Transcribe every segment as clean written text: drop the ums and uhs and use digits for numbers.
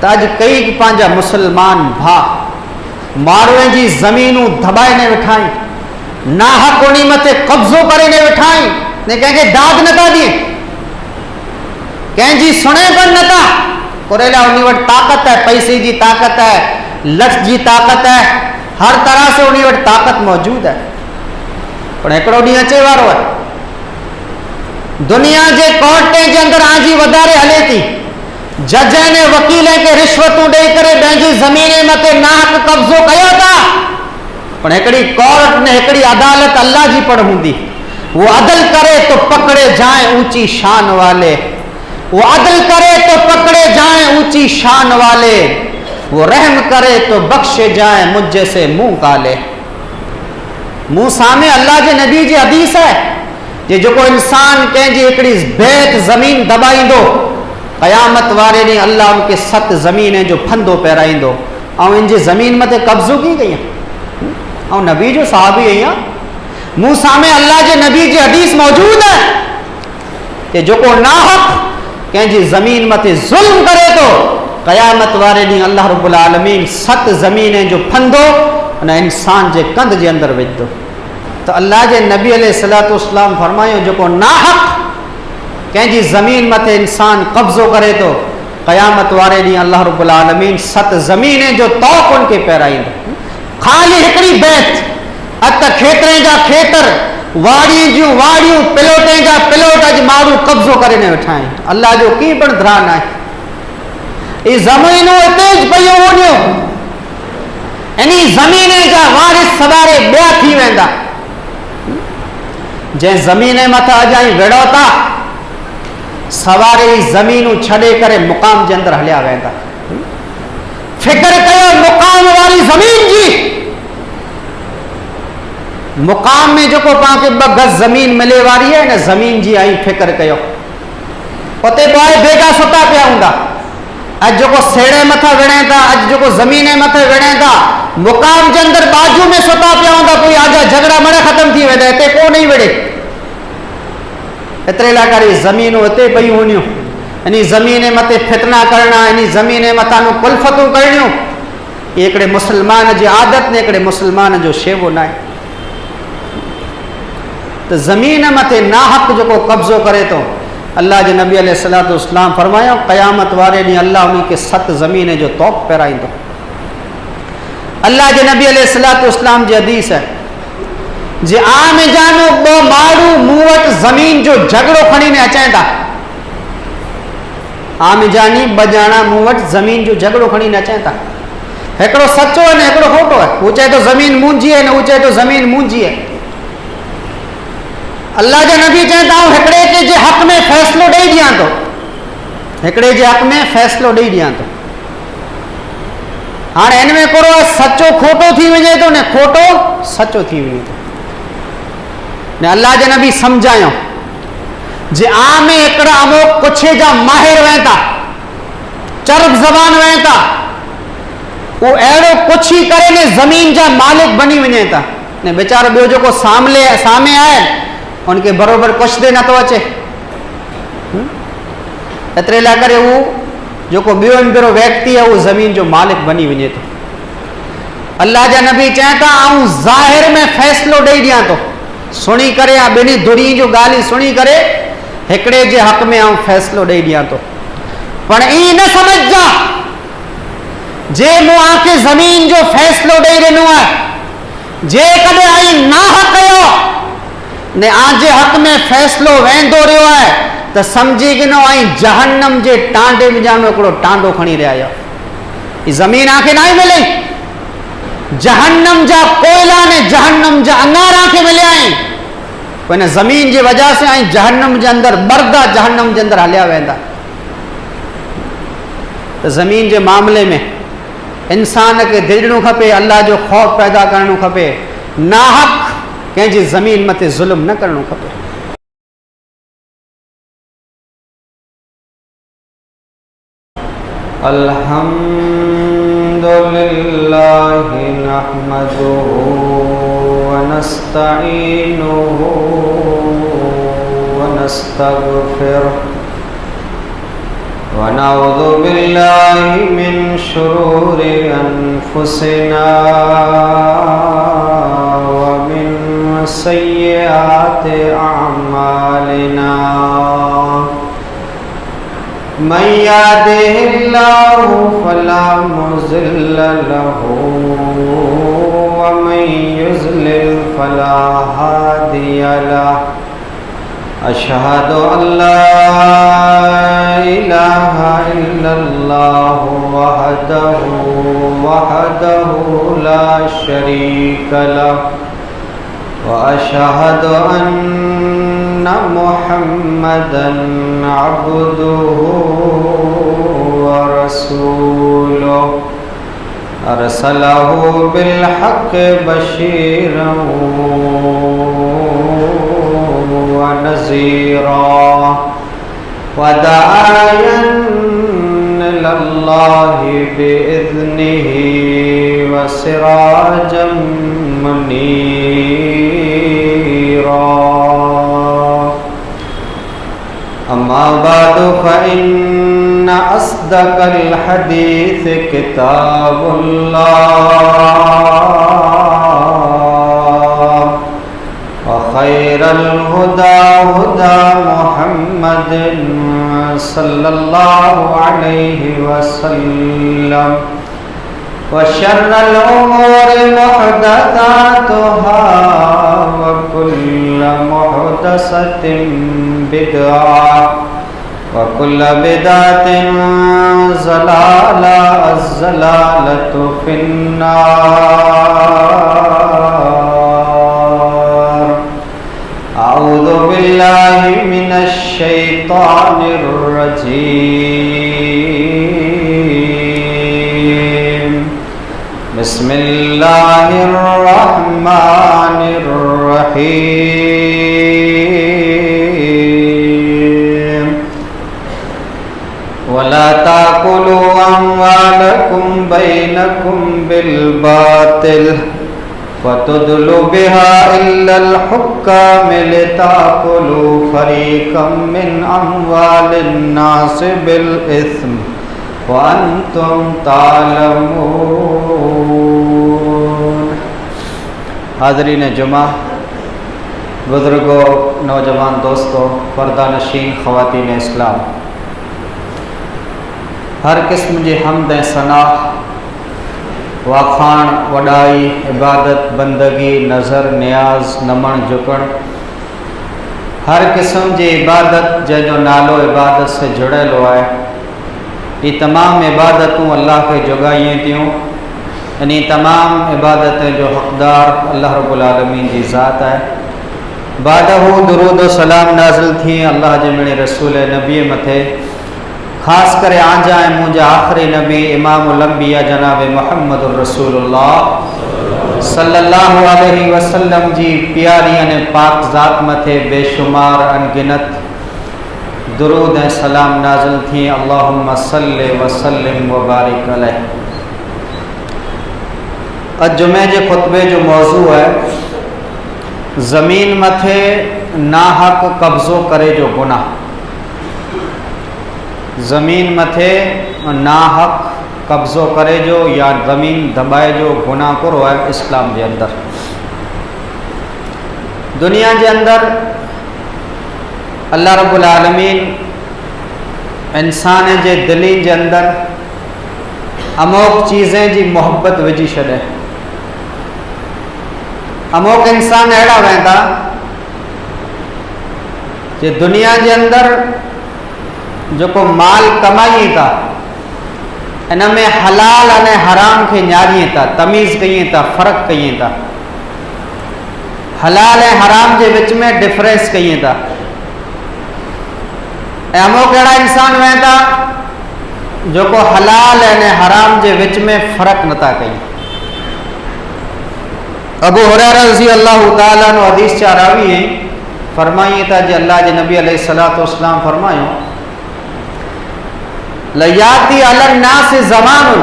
तो अज कई पांजा मुसलमान भा मारवे जी जमीनू दबाए ने वेठाई, नाहक उनी मथे कब्जो करे ने वेठाई, ने कहे दाद नता दिए, कहीं जी सुने पर नता कोरेला उन्हीं वट ताकत है, पैसे की ताकत है, लठ की ताकत है, हर तरह से उन्हीं वट ताकत मौजूद है। पर एकड़ो डी अचे वारो है, दुनिया के कोर्टे के अंदर आजी वधारे हले थी, जज ने वकील के रिश्वतों दे करे पंहिंजी ज़मीन मथे नाहक कब्जो कयो था। पर एकड़ी कोर्ट ने एकड़ी अदालत अल्लाह जी पर हूंदी, वो अदल करे तो पकड़े जाए ऊंची शान वाले, वो अदल करे तो पकड़े जाए ऊंची शान वाले, वो रहम करे तो बख्शे जाए मुझ जैसे मुंह काले। मुंह सामे अल्लाह के नबी जी हदीस है जे जो इंसान कंहिंजी हिकिड़ी बेत ज़मीन दबाईंदो, क़यामत वारे ॾींहुं अल्लाह उनके 7 ज़मीन जो फंदो पहिराईंदो ऐं इन जी ज़मीन मथे कब्ज़ो की कई ऐं नबी जो साहबी आहियां। मुंह सामे अल्लाह के नबी जी हदीस मौजूद है कि जो नाहक कंहिंजी ज़मीन मथे ज़ुल्म करे तो क़यामत वारे ॾींहुं अल्लाह रब्बुल आलमीन 7 ज़मीन जो फंदो उन इंसान के कंध के अंदर विझंदो। तो अल्लाह के नबी अलैहिस्सलातु वस्सलाम फरमायो जो नाहक कंहिंजी ज़मीन मथे इंसान कब्ज़ो करे तो क़यामत वारे ॾींहुं अल्लाह रब्बुल आलमीन 7 ज़मीन जो तौक़ उनके पहिराईंदो। खाली हिकिड़ी बैत अत खेतरे जा खेतर, वाड़ियूं जूं वाड़ियूं, पिलोटे जा पिलोट अज माण्हू कब्ज़ो करे ने वेठा आहिनि। अल्लाह जो की पण ध्यान आहे, ई ज़मीनूं हिते ज पयूं हूंदियूं, इन्ही ज़मीन जा वारिस सवारे ॿिया थी वेंदा। जंहिं ज़मीन मथां अॼु आई वेड़ो था, सवारे ज़मीनूं छॾे करे मुक़ाम जे अंदर हलिया वेंदा। फिक्र कयो मुक़ाम वाली ज़मीन जी, मुक़ाम में जो पाण खे 2 गज ज़मीन मिले वारी है न, ज़मीन जी आई फिक्र कयो, उते पोइ बेगा सुता पिया हूंदा। अॼु जो सेड़े मथां विढ़े था, अॼु जो ज़मीन मथे विढ़े था, मुक़ाम जे अंदर बाजू में सुता पिया हूंदा, कोई आजा झगड़ा मड़ ख़त्म थी वेंदा, हिते को नहीं विढ़े। एतिरे लाइ करे ज़मीनूं हिते पयूं हूंदियूं, इन ज़मीन मथे फितना करणा, इन ज़मीन मथां कुल्फतूं करणियूं, ये हिकिड़े मुसलमान जी आदत ने हिकिड़े मुसलमान जो शेवो न आहे। तो ज़मीन मथे नाहक जो कब्ज़ो करे तो अल्लाह के नबी अलैहिस्सलातु वस्सलाम फरमायो क़यामत वारे ॾींहुं अल्लाह उनके 7 ज़मीन जो तौक़ पहिराईंदो। अल्लाह के नबी अलैहिस्सलातु वस्सलाम जी हदीस है जे आम जानो 2 माण्हू मूं वटि ज़मीन जो झगड़ो खणी ने अचनि था। आम जानी 2 ॼणा मूं वटि ज़मीन जो झगड़ो खणी ने अचनि था, हिकिड़ो सचो है न हिकिड़ो खोटो है। वो चाहे तो ज़मीन मुंहिंजी है न वो चाहे तो ज़मीन मुंहिंजी है। अल्लाह के नबी चवनि था हिकिड़े के जे हक़ में फ़ैसिलो ॾेई ॾियां थो, हिकिड़े जे हक़ में फ़ैसिलो ॾेई ॾियां थो। हाणे हिन में कोरो सचो खोटो थी वञे थो न खोटो सचो थी वञे थो ने। अल्लाह के नबी सम्झायो जे आम में हिकिड़ा अमोक कुछे जा माहिर वेंदा, चरब ज़बान वेंदा, वो अहिड़ो कुछ ही करे ने ज़मीन जा मालिक बनी वञे था ने। बेचारो ॿियो जेको सामे आहे उनके बराबर कुछ दे न तो अचे। एतिरे लाइ करे वो जो ॿियो ॿियो व्यक्ति है वो ज़मीन जो मालिक बनी वञे थो। अल्लाह जा नबी चवनि था आऊं ज़ाहिर में फ़ैसिलो ॾेई ॾियां थो, सुणी करे या ॿिन्ही धुरी जो ॻाल्हि सुणी करे हिकिड़े जे हक़ में आऊं फ़ैसिलो ॾेई ॾियां थो। पर ई न समझजा जे मूं आके ज़मीन जो फ़ैसिलो ॾेई ॾिनो आहे, जे कॾहिं आई नाहक कयो ने आजे हक़ में फ़ैसिलो वेंदो रहियो आहे तो समझी गिनो आई जहन्नम जे टांडे में जानो हिकिड़ो टांडो खणी रहिया आहियो। ज़मीन आखे ना मिले, जहन्नम जा कोयला ने जहन्नम जा अंगार आखे मिलिया आहिनि। पोइ हिन ज़मीन जी वजह से आई जहन्नम जे अंदर मर्दा जहन्नम जे अंदर हलिया वेंदा। तो ज़मीन जे मामले में इंसान के दिलणो खपे, अल्लाह जो खौफ पैदा करणो खपे, नाहक कंहिंजी ज़मीन मथे ज़ुल्म न करणो खपे। अल्हम्दुलिल्लाहि नहमदुहु व नस्तईनुहु व नस्तगफिरुहु व नऊज़ु बिल्लाहि मिन शुरूर अनफुसिना व मिन सय्यिआति अअमालिना मन यहदिहिल्लाहु फला मुज़िल्ल लहू व मन युज़लिल फला हादिय लहू अशहदु अल्ला इलाहा इल्लल्लाहु वहदहु ला शरीक लहु व अशहदु अन्ना मुहम्मदन अब्दुहु व रसूलुहु अरसलहु बिल हक़्क़ि बशीरन व नज़ीरा व दाइयन इलल्लाहि बिइज़्निहि व सिराजम मुनीरा अम्मा बादु फ़इन्न अस्दक़ल हदीस किताबुल्लाह व खैरल हुदा हुदा मुहम्मदिन सल्लल्लाहु अलैहि वसल्लम व शर्रल उमूरि मुहदसातुहा व कुल्लु मुहदसतिन बिदअह व कुल्लु बिदअतिन ज़लाला अज़्ज़लालतु फिन्नार अऊज़ु बिल्लाहि मिनश शैतानिर रजीम बिस्मिल्लाहिर रहमानिर रहीम वला ताकुलू अम्वालकुम बैनकुम बिल बातिल वतुदलू बिहा इल्लल हुक्काम लिताकुलू फरीक़म मिन अम्वालिन नास बिल इस्म व अंतुम तालमून। हाज़रीन जुमा, बुज़ुर्गों, नौजवान दोस्तों, पर्दानशीन ख़वातीन इस्लाम, हर किस्म जी हमद ऐं सना, वाखाण, वॾाई, इबादत, बंदगी, नज़र, नियाज़, नमण, झुकण, हर किस्म जी इबादत जंहिंजो नालो इबादत से जुड़ियलु आहे, ये तमाम इबादतूं अल्लाह खे जोगाइयूं थियूं। इन तमाम इबादतें जो हक़दार अल्लाह रब्बुल आलमीन जी ज़ात है। बादहू दुरूद व सलाम नाज़िल थी अल्लाह जे मिणे रसूल नबी मथे, ख़ास करे आंजा ऐं मुंहिंजा आख़िरी नबी इमामुल अंबिया जनाब मुहम्मदुर रसूलुल्लाह सल्लल्लाहु अलैहि वसल्लम जी प्यारी अने पाक ज़ात मथे बेशुमार अनगिनत दुरूद ऐं सलाम नाज़िल थी। अल्लाहुम्मा सल्लि व सल्लिम व बारिक अलैहि। अॼु जुमे जे खुतबे जो मौज़ू है ज़मीन मथे नाहक कब्ज़ो करे जो गुनाह। ज़मीन मथे नाहक कब्ज़ो करे जो या ज़मीन दबाए जो गुनाह करो है इस्लाम के अंदर। दुनिया के अंदर अल्लाह रब्बुल आलमीन इंसान के दिली के अंदर अमोक चीज़ें जी मोहब्बत विझी छॾे। अमोक इंसान अहिड़ा वेंदा जे दुनिया के अंदर जो को माल कमाई था इन में हलाल अने हराम के न्यारी था, तमीज़ कई था, फ़र्क कई था, हलाल ए हराम के विच में डिफरेंस कई था। अमोक अहिड़ा इंसान वेंदा जो को हलाल अने हराम के विच में फ़र्क नथा कई। अबू हुरैरा रज़ी अल्लाह ताला अन्हु हदीस चा रावी हैं, फरमाई था जे अल्लाह के नबी अलैहिस्सलातु वस्सलाम फरमायो लयाती अलन नास ज़मानुन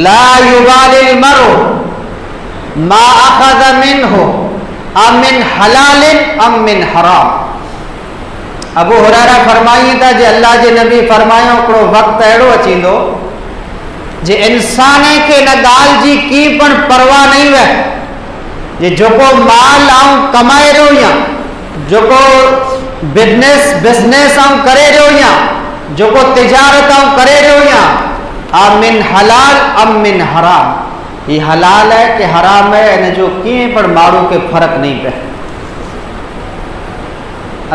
ला युबालिल मरु मा अखज़ मिन्हु अम मिन हलालिन अम मिन हराम। अबू हुरैरा फरमाई था जे अल्लाह के नबी फरमायो हिकिड़ो वक़्तु अहिड़ो अचींदो जे इंसान के न गाल जी की पण परवाह नहीं वे जे जोको माल आऊं कमाए रो या जोको बिजनेस आऊं करे रो या जोको तिजारत आऊं करे रो या मिन हलाल अम मिन हराम ये हलाल है कि हराम है इन जो किए पर मारू के फर्क नहीं पे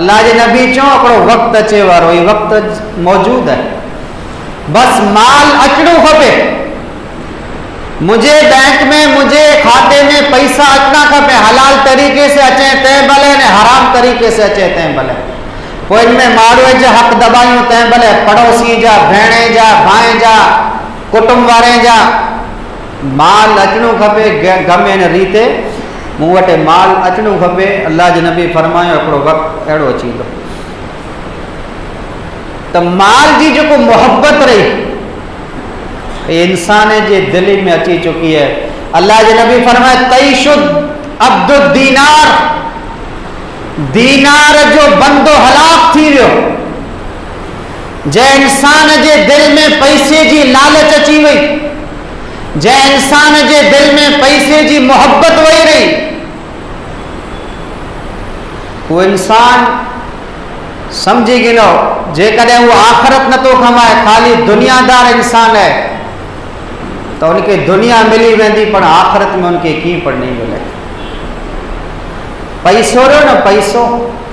अल्लाह जे नबी चो हिकिड़ो वक्त अचे वारो ये वक्त मौजूद है बस माल अचणो खपे मुझे बैंक में मुझे खाते में पैसा अचना खपे हलाल तरीके से अचे तंहिं भले ने हराम तरीके से अचे तंहिं भले कोई इनमें माण्हूअ जा हक़ दबायूं तंहिं भले पड़ोसी जा भेणे जा भाई जा कुटुंब वारे जा माल अचणो खपे गमे न रीते मूं वटि माल अचणो खपे अल्लाह जे नबी फरमायो हिकिड़ो वक़्तु अहिड़ो अची वेंदो त माल जी जेको मोहब्बत रही ये इंसान जे दिल में अची चुकी है अल्लाह जे नबी फरमाए तईशुद अब्दुल दीनार दीनार जो बंदो हलाक थी वियो जे इंसान जे दिल में पैसे जी लालच अची वई जे इंसान जे दिल में पैसे जी मोहब्बत वही रही वो इंसान समझी गिनो जेकॾहिं वो आखिरत नथो कमाए खाली दुनियादार इंसान है तो उनके दुनिया मिली वेंदी पर आखिरत में उनके की पर नहीं मिले पैसो रो न पैसो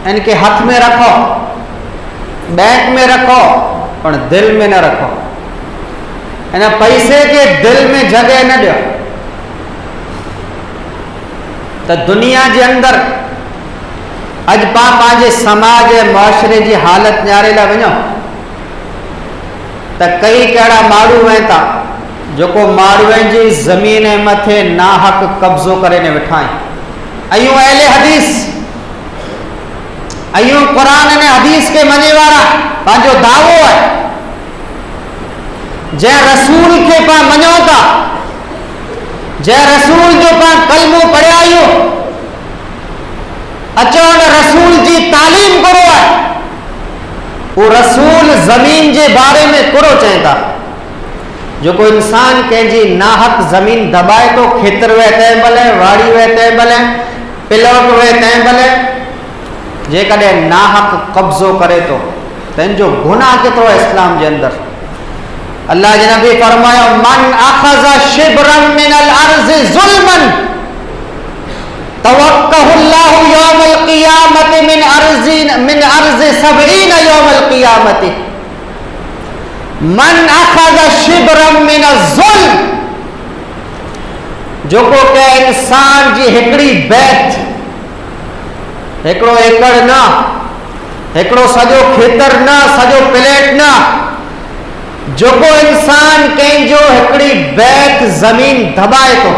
इनके हाथ में रखो बैंक में रखो पर दिल में न रखो इन पैसे के दिल में जगह न दो तो दुनिया के अंदर अज पांजे समाज मुआशरे की हालत न्यारे ला वनो तो कई कड़ा माण्हू वे था जो माण्हुनि जी ज़मीन मथे नाहक कब्जो करे ने वेठा आहिनि अहले हदीस कुरान ने हदीस के मने वारा पांजो दावो है जै रसूल के पा मनो था जै रसूल जो पा कलमो पढ़िया आयो अचो न रसूल जी तालीम करो है वो रसूल जमीन के बारे में कुरो चए था जो कोई इंसान कंहिंजी नाहक जमीन दबाए तो खेतर वे तंहिं भले वाड़ी वे तंहिं भले प्लॉट वे तंहिं भले जेकॾहिं नाहक कब्जो करे तो तंहिंजो गुनाह केतिरो है इस्लाम के अंदर अल्लाह जे नबी फरमायो मन अखज़ शिब्रन मिनल अर्ज़ ज़ुल्मन तवक्कहुल्लाहु यौमल क़ियामति मिन अर्ज़ सबईन यौमल क़ियामति मन अखज़ शिब्रन मिनल ज़ुल्म जो को के इंसान जी हिकड़ी बैत हिकड़ो एकड़ न हिकड़ो सजो खेतर न सजो प्लेट न जो को इंसान कंहिंजो हिकड़ी बैत जमीन दबाए तो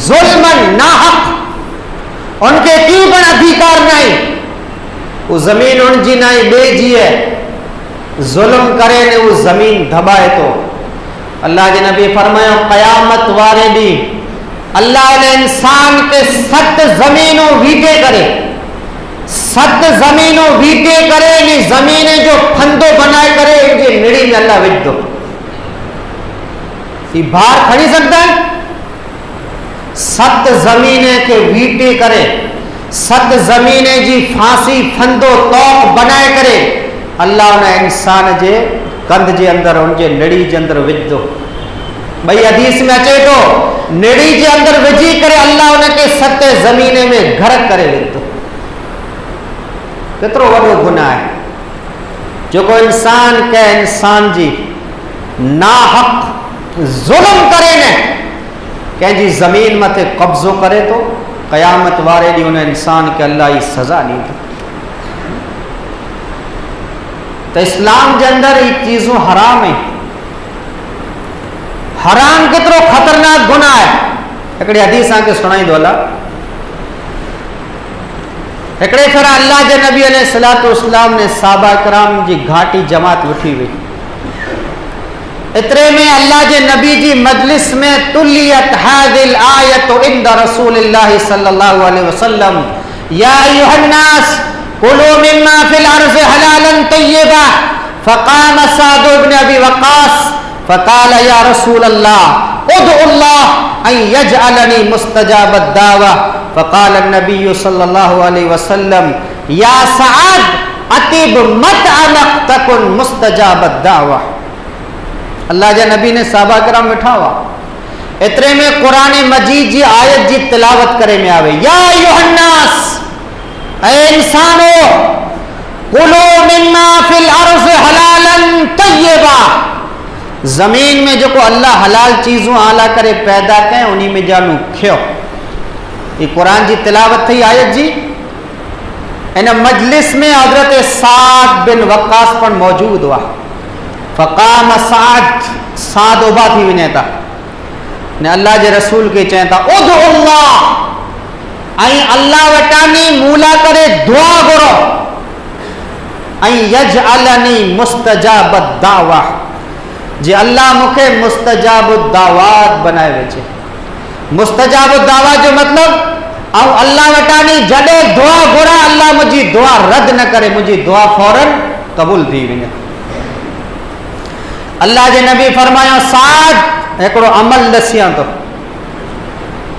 जुल्मन नाहक उनके की पण अधिकार नहीं वो जमीन उनजी नहीं बेजी है जुल्म करे ने वो जमीन दबाए तो अल्लाह के नबी फरमायो कयामत वारे दी अल्लाह ने इंसान के 7 जमीनों वीटे करे 7 जमीनों वीटे करे ने जमीने जो फंदो बनाए करे इनके निड़ी में अल्लाह विझ दो ये भार खड़ी सकता है 7 जमीने के वीटे करे 7 जमीने जी फांसी फंदो तौक बनाए करे अल्लाह ने इंसान जे कंध जे अंदर उनके निड़ी जे अंदर विझ दो भाई हदीस में अचे तो निड़ी जे अंदर विझी करे अल्लाह उनके 7 जमीने में घर करे विझ दो केतरो वडो गुनाह है जो को इंसान के इंसान जी नाहक जुल्म करे ने कंहिंजी जमीन मथे कब्जो करे तो कयामत वारे ॾींहुं उन इंसान के अल्लाह ही सजा ॾींदो तो इस्लाम के अंदर ये चीजों हराम है हराम केतरो खतरनाक गुनाह है हिकिड़ी हदीस के सुनाई दो अल्लाह हिकिड़े फेरा अल्लाह के नबी अलैहिस्सलातु वस्सलाम ने साहबा कराम जी घाटी जमात उठी हुई इतरे में अल्लाह के नबी जी मजलिस में तुलियत हादिल आयत इंद रसूलिल्लाह सल्लल्लाहु अलैहि वसल्लम या अय्युहन नास कुलू मिम्मा फिल अर्ज़ हलालन तय्यबा फक़ाम साद इब्न अबी वक़ास फ़क़ाल या रसूल अल्लाह उदउल्लाह अन यजअलनी मुस्तजाब अद-दावा। फ़क़ाल नबी सल्लल्लाहु अलैहि वसल्लम या सअद अतिब मतअमक तकुन मुस्तजाब अद-दावा। अल्लाह जे नबी ने सहाबा किराम वेठा हुआ, एतिरे में क़ुरान मजीद जी आयत जी तिलावत करे में आवे, या अय्युहन्नास, ऐ इंसानो, कुलू मिम्मा फिल अर्ज़ हलालन तय्यबा। जमीन में जो को अल्लाह हलाल चीजों आला करे पैदा करें उन्हीं में जानू खियो। ये कुरान जी तिलावत थी आयत जी। इन मजलिस में हजरत साद बिन वक्कास पर मौजूद हुआ। फ़क़ाम साद उबा थी वञे था ने अल्लाह जे रसूल के चए था उदउल्लाह, ऐं अल्लाह वटानी मूला करे दुआ घुरो, ऐं यजअलनी मुस्तजाब अद-दावा, जे अल्लाह मुखे मुस्तजाब अद-दावात बनाए वेचे। मुस्तजाब अद-दावा जो मतलब ऐं अल्लाह वटानी जॾे दुआ घुरा अल्लाह मुझी दुआ रद्द न करे, मुझी दुआ फौरन कबूल थी वञे। अल्लाह जे नबी फरमायो साद हिकिड़ो अमल दसियां तो।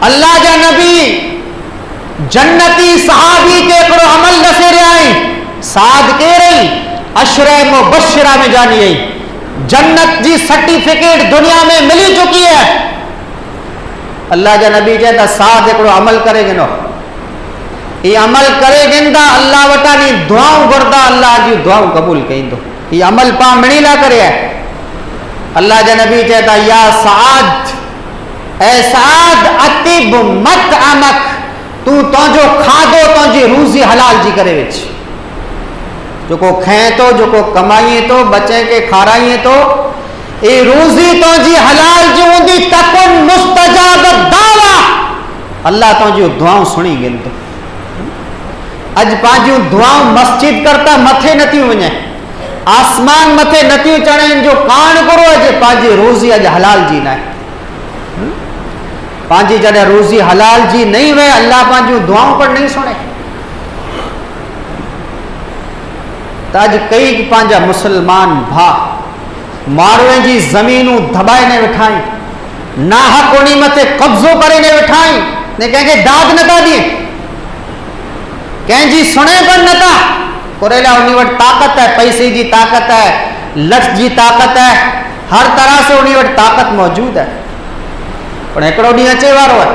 अल्लाह जा नबी जन्नती सहाबी के हिकिड़ो अमल दसे रहिया आहिनि। साद केरई अशरे मुबशरा में जानी आई, जन्नत जी सर्टिफिकेट दुनिया में मिली चुकी है। अल्लाह जा नबी चए था साद हिकिड़ो अमल करे गिनो, ये अमल करे गिनदा अल्लाह वटा नी दुआऊं घुरदा अल्लाह जी दुआऊं कबूल कईंदो। ये अमल पाण मिणी ला करे है। अल्लाह जा नबी चए था या साद, ऐ साद अतिब मतअमक, तू तुंहिंजो खाधो तुंहिंजी रूज़ी हलाल जी करे विच। जेको खाए तो, जेको कमाईए तो, बचे के खाराईए तो, ये रूज़ी तुंहिंजी हलाल जी हूंदी तकुन मुस्तजाब अद-दावा, अल्लाह तुंहिंजूं दुआऊं सुणी गिनदो। अॼु पंहिंजूं दुआऊं मस्जिद करता मथे नथियूं वञे, आसमान मथे नथियूं चढ़नि, जो कान करो अॼु पंहिंजी रोज़ी अॼु हलाल जी न आहे। पंहिंजी जॾहिं रोज़ी हलाल जी नहीं वे अल्लाह पंहिंजूं दुआऊं पर नहीं सुणे। त अॼु कई पंहिंजा मुसलमान भा मारवे जी ज़मीनूं दबाए ने वेठा आहिनि, नाहक उन्ही मथे कब्ज़ो करे ने वेठा आहिनि, ने कंहिंखे दाद नथा ॾियनि, कंहिंजी सुणे पर नथा। कुरेला उन्हीं वटि ताकत है, पैसे की ताकत है, लफ्ज़ की ताकत है, हर तरह से उन्हीं वटि ताकत मौजूद है। पर हिकिड़ो ॾींहुं अचे वारो है,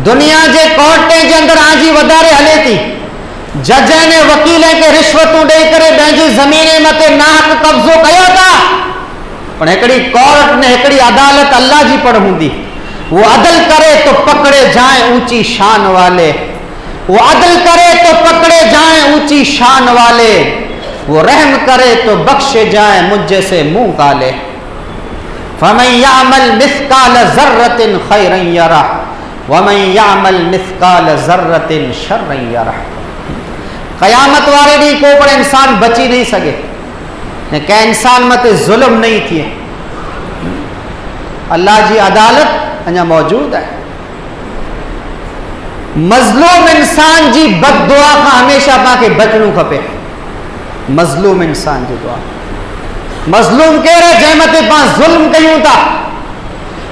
दुनिया के कोर्टे के अंदर आजी वधारे हले थी। जज ने वकील के रिश्वतूं ॾेई करे पंहिंजी ज़मीन मथे नाहक कब्ज़ो कयो था। पर हिकिड़ी कोर्ट ने हिकिड़ी अदालत अल्लाह जी पर हूंदी, वो अदल करे तो पकड़े जाए ऊंची शान वाले, वो अदल करे तो पकड़े जाए ऊंची शान वाले, वो रहम करे तो बख्शे जाए मुझ से मुंह काले। फमन यामल मिस्काल ज़र्रतिन खैरन यरह वमन यामल मिस्काल ज़र्रतिन शर्रन यरह। क़यामत वारे ॾींहुं को पर इंसान बची नहीं सके, ने कंहिं इंसान मते जुल्म नहीं थिए। अल्लाह जी अदालत अञा मौजूद है। मज़लूम इंसान जी बददुआ का हमेशा पाके बचणो खपे। मज़लूम इंसान जी दुआ, मज़लूम केरे जंहिं मथे पां ज़ुल्म कयूं था,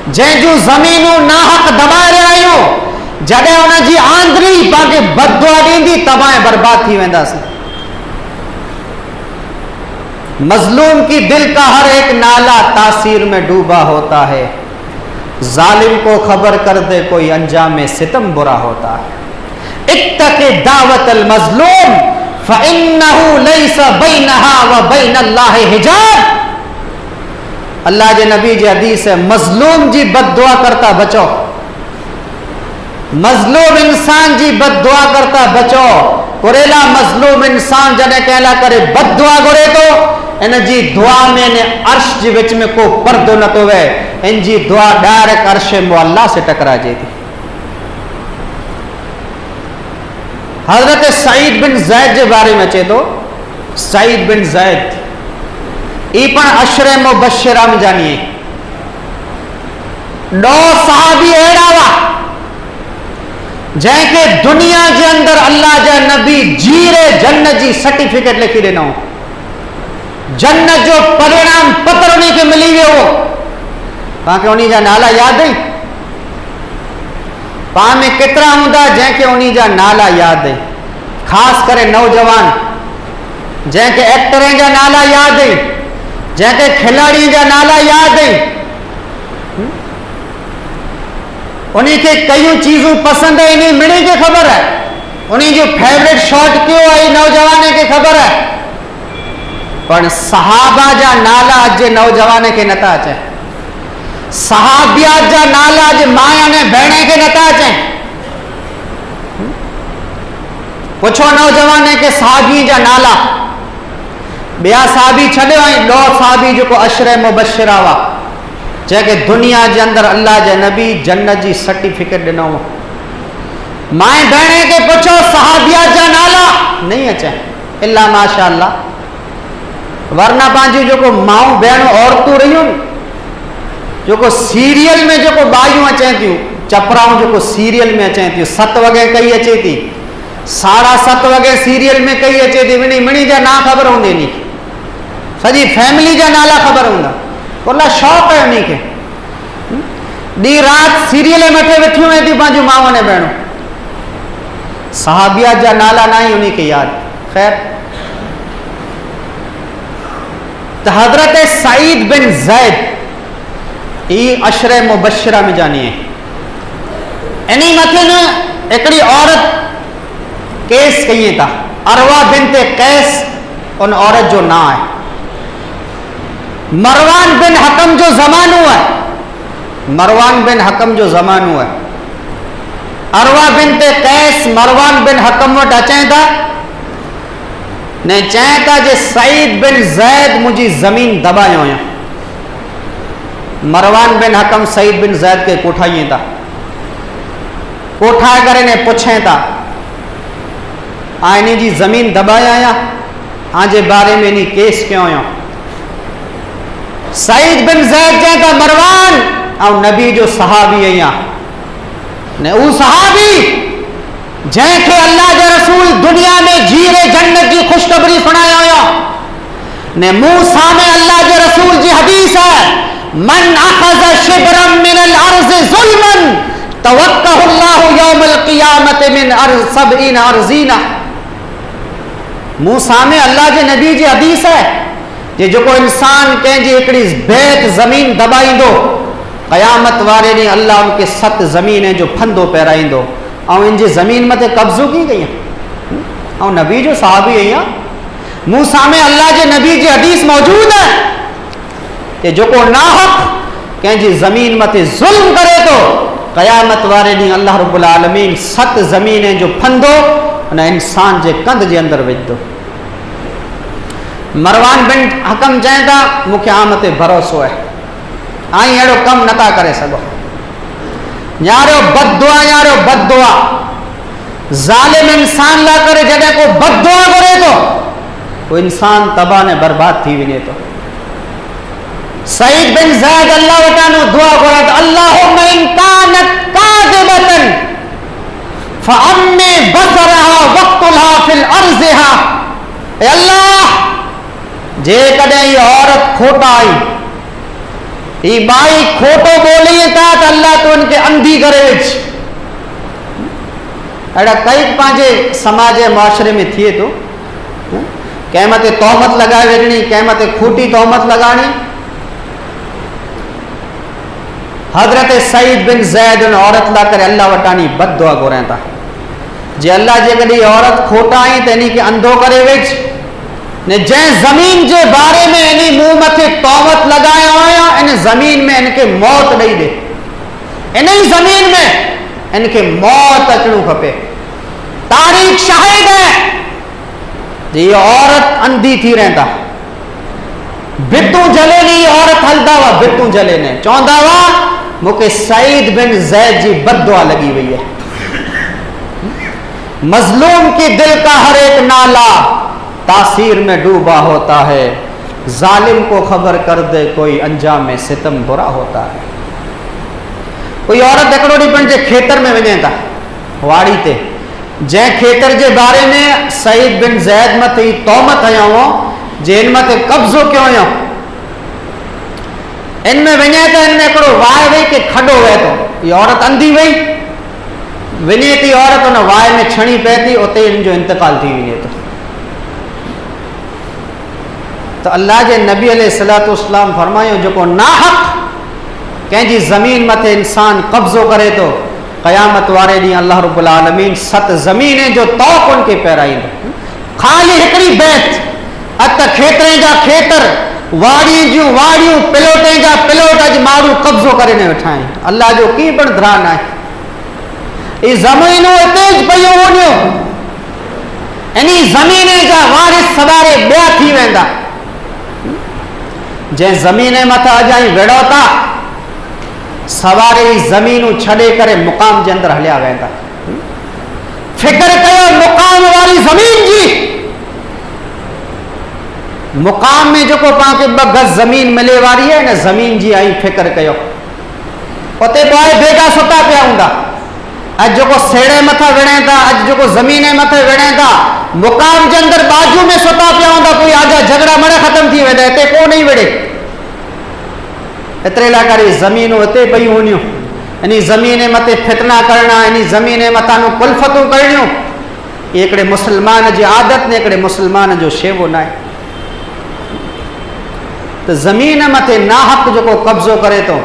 जंहिंजूं ज़मीनूं नाहक दबाए रहिया आहियूं, जॾहिं हुन जी आंदरी पाके बददुआ ॾींदी तबाह बर्बाद थी वेंदासीं। मज़लूम की दिल का हर एक नाला तासीर में डूबा होता है, जालिम को खबर कर दे कोई अंजाम सितम बुरा होता है। इत्तक़ि दावत अल मज़लूम फ़इन्नहु लैसा बैनहा व बैनल्लाहि हिजाब। अल्लाह जे नबी जी हदीस है, मज़लूम जी बददुआ करता बचो, मज़लूम इंसान जी बददुआ करता बचो। कुरेला मज़लूम इंसान जॾहिं कहला करे बददुआ घुरे तो इन जी दुआ में ने अर्श जे विच में को पर्दो न तो वे, इन जी दुआ डायरेक्ट अर्श मुअल्ला से टकराजे थी। हजरत सईद बिन ज़ैद के बारे में अचे तो, सईद बिन ज़ैद ई पण अशरे मुबशरा में जानिए। 9 सहाबी अहिड़ा हुआ जंहिंखे दुनिया के अंदर अल्लाह जा नबी जीरे जन्नत जी सर्टिफिकेट लिखी ॾिनो। जन्नत जो परिणाम पत्र उन्हीं के तव्हांखे उन्हीं जा नाला यादि आहिनि? पाण में केतिरा हूंदा जंहिंखे उन्हीं जा नाला यादि आहिनि? ख़ासि करे नौजवान जंहिंखे एक्टरनि जा नाला यादि आहिनि, जंहिंखे खिलाड़ियुनि जा नाला यादि आहिनि, उन्हीं खे कयूं चीज़ूं पसंदि आहिनि मिणी खे ख़बर आहे, उन्हीं जो फेवरेट शॉट कयो आहे नौजवान खे ख़बर आहे, पर सहाबा जा नाला अॼु जे नौजवान खे नथा अचनि, सहाबियात जा नाला अॼु माउ ने भेण खे नथा अचनि। पुछो नौजवान खे सहाबी जा नाला, ॿिया सहाबी छॾियो ऐं ॾोह सहाबी जेको अशरे मुबशरा हुआ, जंहिंखे दुनिया जे अंदरि अल्लाह जे नबी जन्नत जी सर्टिफिकेट ॾिनो हो। माए भेण खे पुछो सहाबियात जा नाला नहीं अचनि इल्ला माशा अल्लाह, वरना पंहिंजूं जेको माऊं भेणूं औरतूं रहियूं जेको सीरियल में जेको बायूं अचनि थियूं, चपराऊं जेको सीरियल में अचनि थियूं, 7 वॻे कई अचे थी, 7:30 वॻे सीरियल में कई अचे थी, मिणी जा ना ख़बर हूंदी नी, सॼी फैमिली जा नाला ख़बर हूंदा, अल्लाह शौक़ु आहे उन्हीं खे, ॾींहुं राति सीरियल मथे वेठियूं वेंदी पंहिंजूं माऊं ने भेणूं, सहाबियात जा नाला ना ही उन्हीं खे यादि। ख़ैर, त हज़रत सईद बिन ज़ैद ही अशरे मुबशरा में जानी है, इन्हीं मथे न हिकिड़ी औरत केस कई था, अरवा बिनते कैस उन औरत जो ना है, मरवान बिन हकम जो ज़मानो है, मरवान बिन हकम जो ज़मानो है, अरवा बिनते कैस मरवान बिन हकम वटि अचनि था ने चवनि था जे सईद बिन ज़ैद मुंहिंजी ज़मीन दबायो हुयो। मरवान बिन हकम सईद बिन ज़ैद के कोठाइए था, कोठाए करे ने पुछे था आइने जी ज़मीन दबाया आया आजे बारे में नी केस क्यों हुयो। सईद बिन ज़ैद चवनि था मरवान ऐं नबी जो सहाबी आहियां ने ऊ सहाबी जंहिंखे अल्लाह जे रसूल दुनिया में जीरे जन्नत की खुशखबरी सुनाया हुयो ने मुंह सामे अल्लाह जे रसूल जी हदीस है, मन अखज़ शिबरम मिनल अर्ज़ ज़ुल्मन तवक्कहु अल्लाहु यौमल क़ियामत मिन अर्ज़ सबईन अर्ज़ीना। मुंह सामे अल्लाह जे नबी जी हदीस है जे जेको इंसान कंहिंजी हिकिड़ी बेत ज़मीन दबाईंदो क़यामत वारे ॾींहुं अल्लाह उनखे 7 ज़मीन जो फंदो पहिराईंदो ऐं इन जी ज़मीन मथे कब्ज़ो कीअं कई ऐं नबी जो सहाबी आहियां, मुंह सामे अल्लाह जे नबी जी हदीस मौजूद है कि जेको नाहक कंहिंजी ज़मीन मथे ज़ुल्म करे तो क़यामत वारे ॾींहुं अल्लाह रब्बुल आलमीन 7 ज़मीन जो फंदो उन इंसान जे कंध जे अंदरि विझंदो। मरवान बिन हकम चवनि था मूंखे आम ते भरोसो है, आई अहिड़ो कमु नथा करे सघो, यारो बददुआ यारो बददुआ, ज़ालिम इंसान ला करे जॾहिं को बददुआ करे तो वो इंसान तबाह ने बर्बाद थी वञे तो। सईद बिन ज़ैद अल्लाह वटानो दुआ घुरे तो अल्लाहुम्मा इन कानत काज़िबतन फअम्मी बसरहा वक़्तुलहा फिल अर्ज़िहा। ए अल्लाह जेकॾहिं ये औरत खोटा आई, ये बाई खोटो बोली था तो अल्लाह तो उनके अंधी करे विझ। अड़ा कई पंहिंजे समाज मुआशरे में थिए तो कंहिं मथे तोहमत लगाए विझणी, कंहिं मथे खोटी तोहमत लगानी। हज़रत सईद बिन ज़ैद उन औरत ला करे अल्लाह वटानी बददुआ घुरनि था जे अल्लाह जेकॾहिं औरत खोटा आई त इन खे अंधो करे विझ ने जंहिं ज़मीन जे बारे में इन मुंह मथे तोहमत लगायो आया इन ज़मीन में इनके मौत ॾेई ॾे, इन ही ज़मीन में इनके मौत अचणो खपे। तारीख़ शाहिद है जे ये औरत अंधी थी रहंदा, भितूं जले ने औरत हलदा हुआ, भितूं जले ने चवंदा हुआ मूंखे सईद बिन ज़ैद जी बददुआ लगी हुई है। मजलूम की दिल का हर एक नाला तासीर में डूबा होता है, जालिम को खबर कर दे कोई अंजाम में सितम बुरा होता है। कोई औरत हिकिड़ो ॾींहुं पंहिंजे खेतर में वञे था वाड़ी ते, जंहिं खेतर जे बारे में सईद बिन ज़ैद मथे तोहमत हयो हो जे हिन मथे कब्ज़ो कयो हुयो, इनमें वञे त इनमें हिकिड़ो वाह वई के खॾो वहे थो, इहा औरत अंधी वई, वञे थी औरत उन वाह में छणी पए थी, उते इन जो इंतकाल थी वञे थो। त अल्लाह जे नबी अलैहिस्सलातु वस्सलाम फरमायो जेको नाहक कंहिंजी ज़मीन मथे इंसान कब्ज़ो करे थो, क़यामत वारे ॾींहुं अल्लाह रब्बुल आलमीन 7 ज़मीने जो तौक़ उनखे पहिराईंदो। ख़ाली हिकिड़ी बैत, अत खेतरे जा खेतर, वाड़ी जूं वाड़ियूं, पिलोटे जा पिलोट अॼु माण्हू कब्ज़ो करे न वेठा आहिनि। अल्लाह जो की पण ध्यान आहे, ई ज़मीनूं हिते ज पयूं हूंदियूं, इन ज़मीने जा वारिस सवारे ॿिया थी वेंदा। जंहिं ज़मीने मथां अॼु आई वेड़ो था, सवारे ई ज़मीनूं छॾे करे मुक़ाम जे अंदरि हलिया वेंदा। फिक्र कयो मुक़ाम वारी ज़मीन जी, मुक़ाम में जेको पाण खे 2 गज़ ज़मीन मिले वारी आहे न, ज़मीन जी आई फिक्र कयो, उते ॿाए भेगा सुता पिया हूंदा। अॼु जेको सेड़े मथां विढ़े था, अॼु जेको ज़मीने मथे विढ़े था, मुक़ाम जे अंदरि बाजू में सुता पिया हूंदा, कोई आजा झगड़ा मड़े ख़त्म थी वेंदा, हिते को नहीं विढ़े। एतिरे लाइ करे ज़मीनूं हिते पयूं हूंदियूं, इन ज़मीने मथे फितना करणा, इन ज़मीने मथां कुल्फ़तूं करणियूं, इहे हिकिड़े मुस्लमान जी आदत ने हिकिड़े मुस्लमान जो शेवो न आहे। त ज़मीन मथे नाहक जेको कब्ज़ो करे थो,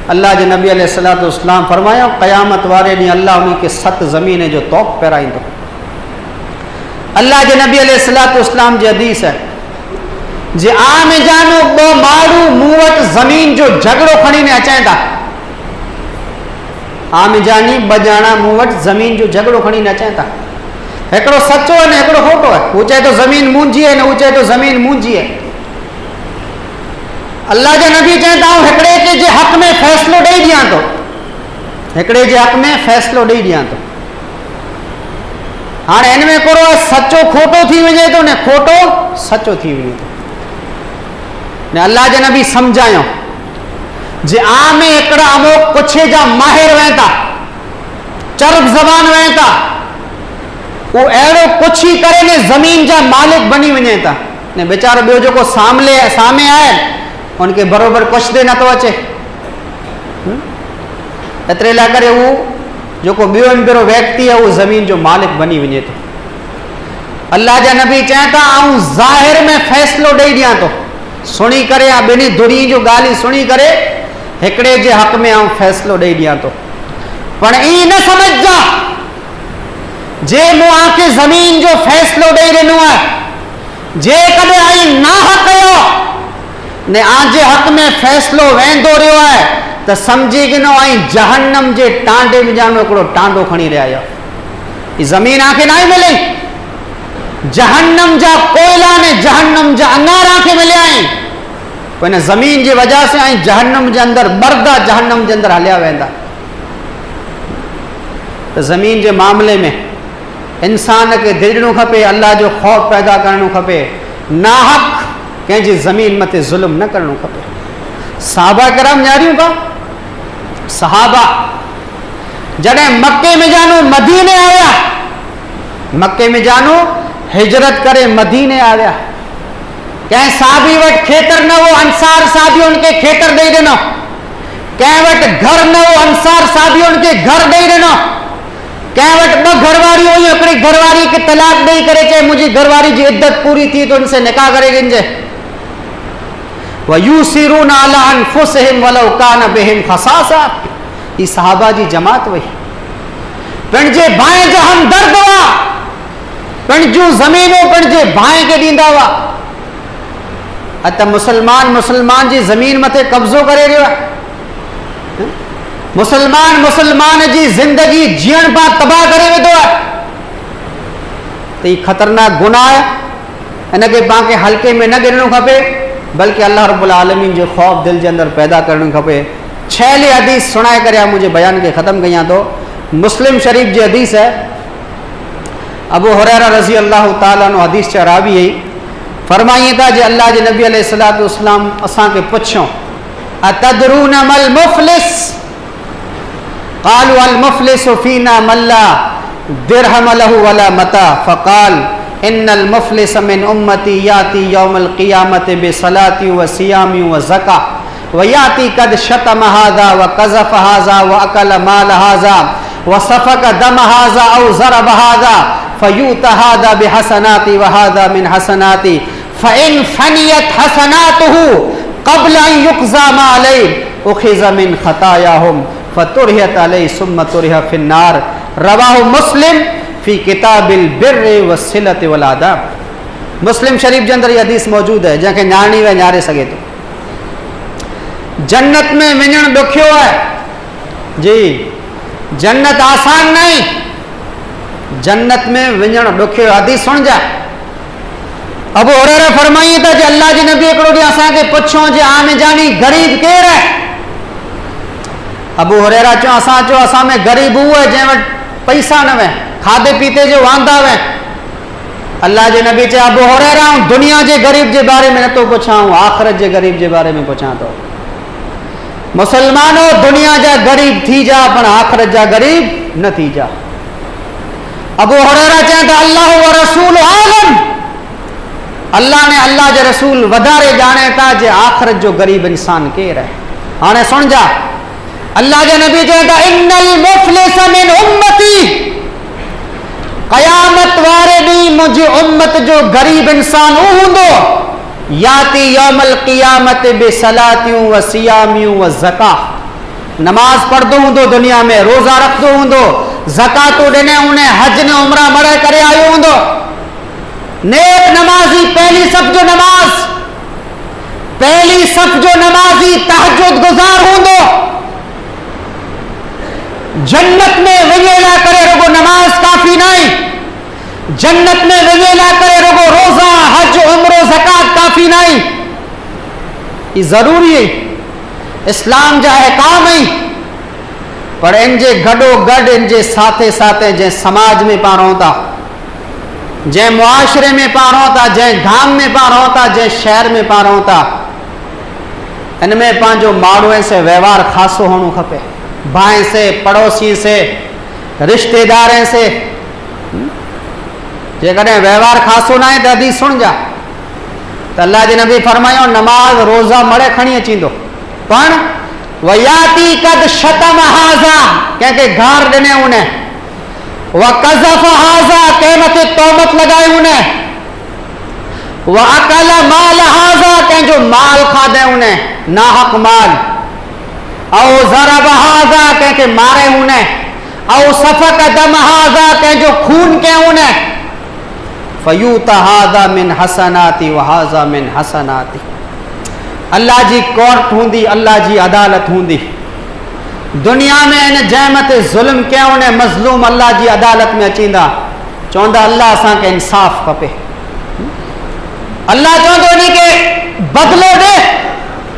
अल्लाह जे नबी अलैहिस्सलातु वस्सलाम फरमायो क़यामत वारे ॾींहुं अल्लाह उनखे 7 ज़मीने जो तौक़ पहिराईंदो। अल्लाह जे नबी अलैहिस्सलातु वस्सलाम जी हदीस है, जे आम जानो 2 माण्हू मूं वटि ज़मीन जो झगड़ो खणी ने अचनि था, आम जानी 2 ॼणा मूं वटि ज़मीन जो झगड़ो खणी ने अचनि था, हिकिड़ो सचो आहे न हिकिड़ो खोटो आहे। हू चए थो ज़मीन मुंहिंजी आहे न हू चए थो ज़मीन मुंहिंजी आहे। अल्लाह जो नबी चए था हिकिड़े जे हक़ में फ़ैसिलो ॾेई ॾियां थो, हिकिड़े जे हक़ में फ़ैसिलो ॾेई ॾियां थो। हाणे हिन में हिकिड़ो सचो खोटो थी वञे थो न, खोटो सचो थी वञे थो न। अल्लाह जे नबी सम्झायो जे आम में हिकिड़ा अमोक पुछे जा माहिर वहनि था, चर्ब ज़बान वहनि था, वो अहिड़ो कुछ ही करे ने ज़मीन जा मालिक बनी वञे था ने बेचारो ॿियो जेको सामे आहे उनखे बराबरि कुझु नथो अचे। एतिरे लाइ करे हू जेको ॿियो अंदरो व्यक्ति आहे उहो ज़मीन जो मालिक बनी वञे थो। अल्लाह जा नबी चवनि था आऊं ज़ाहिर में फ़ैसिलो ॾेई ॾियां थो, सुणी करे या ॿिन्ही धुरी जो ॻाल्हि सुणी करे हिकिड़े जे हक़ में आऊं फ़ैसिलो ॾेई ॾियां थो। पर ई न समझजा जे मूं आखे ज़मीन जो फ़ैसिलो ॾेई ॾिनो आहे, जे कॾहिं आई नाह कयो ने आजे हक़ में फ़ैसिलो वेंदो रहियो आहे त सम्झी गिनो आई जहन्नम जे टांडे में जानो हिकिड़ो टांडो खणी रहिया आहियो। ही ज़मीन आखे न मिले, जहन्नम जा कोयला ने जहन्नम जा अंगार आखे मिलिया आहिनि। पोइ हिन ज़मीन जी वजह से आई जहन्नम जे अंदरि बरदा जहन्नम जे अंदरि हलिया वेंदा। त ज़मीन जे मामले में इंसान खे दिलणो खपे, अल्लाह जो ख़ौफ़ पैदा करणो खपे, नाहक कंहिंजी ज़मीन मथे ज़ुल्म न करणो खपे। सहाबा किराम ॼाणियूं था, सहाबा जॾहिं मके में जानो मदीने आया, मके में जानो हिजरत करे मदीने आया, कंहिं साहबी वटि खेतर न हो, अंसार साहबी उनखे खेतर ॾेई ॾिनो। कंहिं वटि घर न हो, अंसार साहबी उनखे घर ॾेई ॾिनो। कंहिं वटि 2 घरवारी हुई, हिकिड़ी घरवारी खे तलाक ॾेई करे चए मुंहिंजी घरवारी जी इद्दत पूरी थी तो उनसे निकाह करे गिंजे। वयूसिरून अला अनफुसिहिम वलौ कान बिहिम खसासा। ई सहाबा जी जमात हुई, पंहिंजे भाई जा हमदर्द हुआ, पंहिंजूं ज़मीनूं पंहिंजे भाई खे ॾींदा हुआ। अत मुसलमान जी ज़मीन मथे कब्ज़ो करे रहियो आहे। मुसलमान जी ज़िंदगी जीअण पाण तबाह करे वेंदो आहे। त ही ख़तरनाक गुनाह आहे, इनखे पाण खे हल्के में न गिणणो खपे, बल्कि अल्लाह रब्बुल आलमीन जो ख़ौफ़ दिल जे अंदरि पैदा करणो खपे। 6 हदीस सुनाए करे मुंहिंजे बयान खे ख़त्म कयां थो। मुस्लिम शरीफ जी हदीस है, अबू हुरैरा रज़ी अल्लाह ताला अन्हु हदीस जा रावी हुई, फरमाइए था जे अल्लाह जे नबी अलैहिस्सलातु वस्सलाम असांखे पुछो अतदरून मल मुफ़लिस, क़ालू अल मुफ़लिसु फ़ीना मल्ला दिरहम लहु वला मता, फ़क़ाल इन्नल मुफ़लिस मिन उम्मती याती यौमल क़ियामति बिसलाती व सियामी व ज़का वयाती कद शतम हाजा व कज़फ़ हाजा व अकल माल हाजा व सफ़क दम हाजा औ ज़रब हाजा फ़यूत हाजा बिहसनाती व हाजा मिन हसनाती फ़इन फ़नियत हसनातुहु क़ब्ल अन युक़ज़ा मा अलैहि उख़िज़ मिन ख़तायाहुम फ़तुरहियत अलैहि सुम्मा तुरहिया फ़िन्नार। रवाहु मुस्लिम फ़ी किताबिल बिर्रि वस्सिलति वल आदाब। मुस्लिम शरीफ जे अंदर ये हदीस मौजूद है, जंहिंखे ञाणी वे ञाणे सघे थो। जन्नत में वञण ॾुखियो है जी, जन्नत आसान नहीं, जन्नत में वञण ॾुखियो। हदीस सुन जा। अबू हुरैरा फरमाई था जे अल्लाह जे नबी हिकिड़ो ॾींहुं असांखे पुछो जे आने जानी गरीब केरु है। अबू हुरैरा चयो असां में गरीब उहो है जंहिं वटि पैसा न वे, खाधे पीते जो वांदा वे। अल्लाह जे नबी चयो अबू हुरैरा दुनिया जे गरीब जे बारे में नथो पुछां, आख़िरत जे गरीब जे बारे में पुछां थो। मुसलमानों दुनिया जा गरीब थी जा पर आख़िरत जा गरीब न थी जा। अबू हुरैरा चवनि था अल्लाह व रसूल आलम, अल्लाह ने अल्लाह जे रसूल वधारे ॼाणे था जे आख़िरत जो गरीब इंसान केरु है। हाणे सुन जा, अल्लाह जे नबी चवनि था इन्नल मुफ़लिस मिन उम्मती, क़यामत वारे ॾींहुं मुंहिंजी उम्मत जो गरीब इंसान उहो हूंदो याती यौमल क़ियामत बिसलातियूं व सियामियूं व ज़का, नमाज पढ़दो हूंदो, दुनिया में रोज़ा रखदो हूंदो, ज़कातूं ॾिने उन्हें, हज ने उमरा मरे करे आयो हूंदो, नेक नमाज़ी, पहली सफ़ जो नमाज, पहली सफ़ जो नमाज़ी तहज्जुद गुज़ार हूंदो। जन्नत में वञे लाइ करे रुगो नमाज काफ़ी नहीं, जन्नत में वञे लाइ करे रुगो रोज़ा हज उमरो ज़कात काफ़ी नहीं। ये ज़रूरी है, इस्लाम जा अहकाम है, पर इनजे गॾो गॾु इनजे साथे साथे जंहिं समाज में पाण रहूं था, जंहिं मुआशरे में पाण रहूं था, जंहिं गांव में पाण रहूं था, जंहिं शहर में पाण रहूं था, इनमें पंहिंजो माण्हुनि से व्यवहार ख़ासो हुअणु खपे। भाई से, पड़ोसी से, रिश्तेदार से जेकॾहिं व्यवहार ख़ासो न आहे त हदीस सुन जा त अल्लाह जे नबी फरमायो नमाज रोज़ा मरे खणी अचींदो, पण वयाती कद शतम हाज़ा, कंहिंखे गार ॾिने उन, व कज़फ़ हाज़ा, कंहिं मथे तोहमत लगाई उन, व अकल माल हाज़ा, कंहिंजो माल खाधे उन, नाहक माल, औ ज़रब हाज़ा, कंहिंखे मारे उन, औ सफ़क दम हाज़ा, कंहिंजो खून कयऊं उन, फ़यूत हाज़ा मिन हसनाती व हाज़ा मिन हसनाती। अल्लाह जी कोर्ट हूंदी, अल्लाह जी अदालत हूंदी। दुनिया में इन जंहिं मथे ज़ुल्म कयऊं उन मज़लूम अल्लाह जी अदालत में अचींदा, चवंदा अल्लाह असांखे इंसाफ़ खपे। अल्लाह चवंदो इन खे बदिलो ॾे,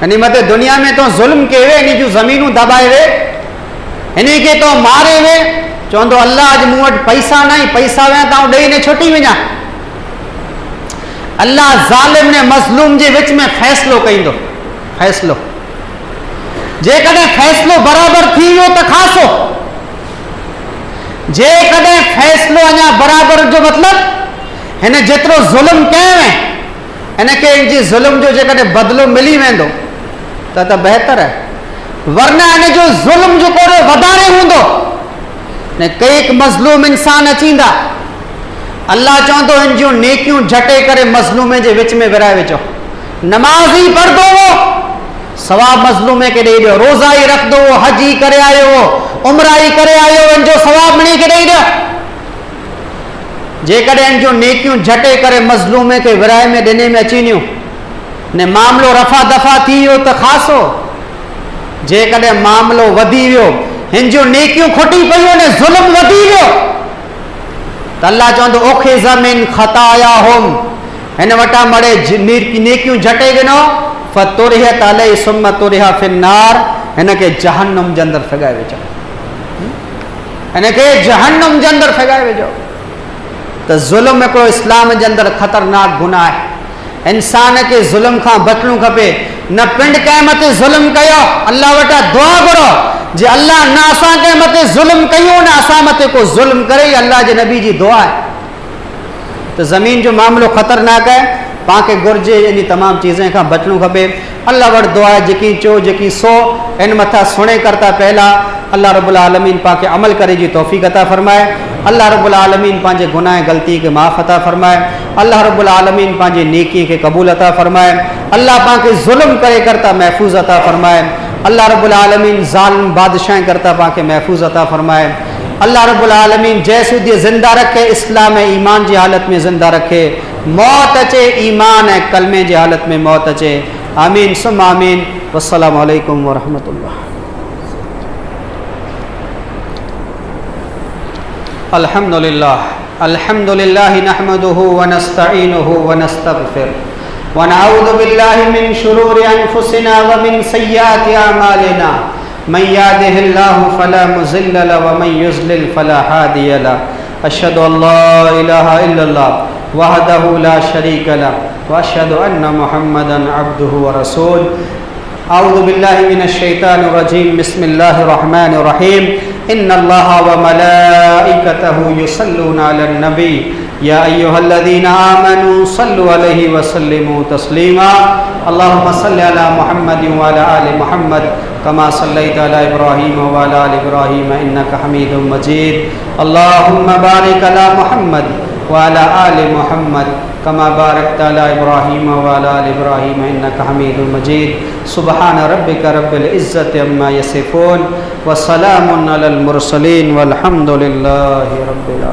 इन मथे दुनिया में तो ज़ुल्म कयो वे, इन जूं ज़मीनूं दबाए वे, इन खे तो मारे वे, चवंदो अल्लाह अॼु मूं वटि पैसा न, पैसा विया त ॾेई ने छुटी वञा। अल्लाह ज़ालिम ने मज़लूम जे विच में फ़ैसिलो कईंदो, फ़ैसिलो जेकॾहिं फ़ैसिलो बराबर थी वियो त ख़ासो, जेकॾहिं फ़ैसिलो अञा बराबर जो मतिलब हिन जेतिरो ज़ुल्म कयो आहे हिनखे इन जी ज़ुल्म जो जेकॾहिं बदिलो मिली वेंदो त बहितर है, वरना इन जो ज़ुल्म जो कोड़ो वधारे हूंदो ने कई मज़लूम इंसान अचींदा, अल्लाह चवंदो इन जूं नेकियूं झटे करे मज़लूमे जे विच में विराए विझो। नमाज़ी पढ़दो हो सवाब मज़लूमे के ॾेई ॾियो, रोज़ा ही रखदो हो, हज ही करे आयो हो, उमरा ही करे आयो हो, इन जो सवाब मिणी के ॾेई ॾियो। जेकॾहिं इन जूं नेकियूं झटे करे मज़लूमे के विराए में ॾिने में अची वञूं ने मामलो रफ़ा दफ़ा थी वियो त ख़ासो, जेकॾहिं मामलो वधी वियो, हिन जूं नेकियूं खुटी पयूं ने ज़ुल्म वधी वियो त अल्लाह चवंदो उख़िज़ मिन ख़तायाहुम, हिन वटां मड़े नेकियूं झटे गिनो, फ़तुरहियत अलैहि सुम्मा तुरहिया फ़िन्नार, हिनखे जहन्नम जे अंदरि फिगाए विझो, हिनखे जहन्नम जे अंदरि फिगाए विझो। त ज़ुल्म हिकिड़ो इस्लाम जे अंदरि ख़तरनाक गुनाह आहे। इंसान के ज़ुल्म खां बचणो खपे, न पिंड कंहिं मथे ज़ुल्म कयो, अल्लाह वटां दुआ घुरो जे अल्लाह न असां कंहिं मथे ज़ुल्म कयूं, न असां मथे को ज़ुल्म करे, अल्लाह जे नबी जी दुआ है। तो ज़मीन जो मामलो ख़तरनाक है, पाके घुर्जे इन तमाम चीज़ें का बचणो खपे। अल्लाह वटि दुआ है जेकी चो जेकी सो इन मथा सुणे करता पहला अल्लाह रब्बुल आलमीन पाके अमल करे जी तौफीक अता फरमाए। अल्लाह रब्बुल आलमीन पांजे गुनाह गलती के माफ़ अता फरमाए। अल्लाह रब्बुल आलमीन पांजे नेकी के कबूल अता फरमाए। अल्लाह पाके जुल्म करे करता महफूज अता फरमाए। अल्लाह रब्बुल आलमीन जालिम बादशाह करता पाके महफूज अता फरमाए। अल्लाह रब्बुल आलमीन जैसूदी जिंदा रखे, इस्लाम ईमान की हालत में जिंदा रखे, मौत अचे ईमान है कलमे की हालत में मौत अचे। आमीन सुम आमीन। वस्सलामु अलैकुम वरहमतुल्लाह। अल्हम्दुलिल्लाह नहमदुहु व नस्तईनुहु व नस्तगफिर व नऊज़ु बिल्लाहि मिन शुरूरि अनफुसिना व मिन सय्यिआति अमालिना मन यहदिहिल्लाहु फला मुज़िल्ल लहु व मन युज़लिल फला हादिय लहु। अशहदु अल्ला इलाहा इल्लल्लाह वहदहु ला शरीका लहु व अशहदु अन्ना मुहम्मदन अब्दुहु व रसूलुहु। अऊज़ु बिल्लाहि मिनश शैतानिर रजीम। बिस्मिल्लाहिर रहमानिर रहीम। इन्नल्लाहा व मलाइकतहु युसल्लूना अलन नबी या अय्युहल्लज़ीना आमनू सल्लु अलैहि व सल्लिमू तस्लीमा। अल्लाहुम्मा सल्लि अला मुहम्मदिन व अला आलि मुहम्मद कमा सल्लैता अला इब्राहीम व अला आलि इब्राहीम इन्नका हमीदुम मजीद। अल्लाहुम्मा बारिक अला मुहम्मद व अला आलि मुहम्मद कमा बारकता अला इब्राहीम व अला आलि इब्राहीम इन्नका हमीदुम मजीद। सुब्हान रब्बिका रब्बिल इज़्ज़ति अम्मा यसिफून व सलामुन अलल मुरसलीन वल्हम्दुलिल्लाहि रब्बिल आलमीन।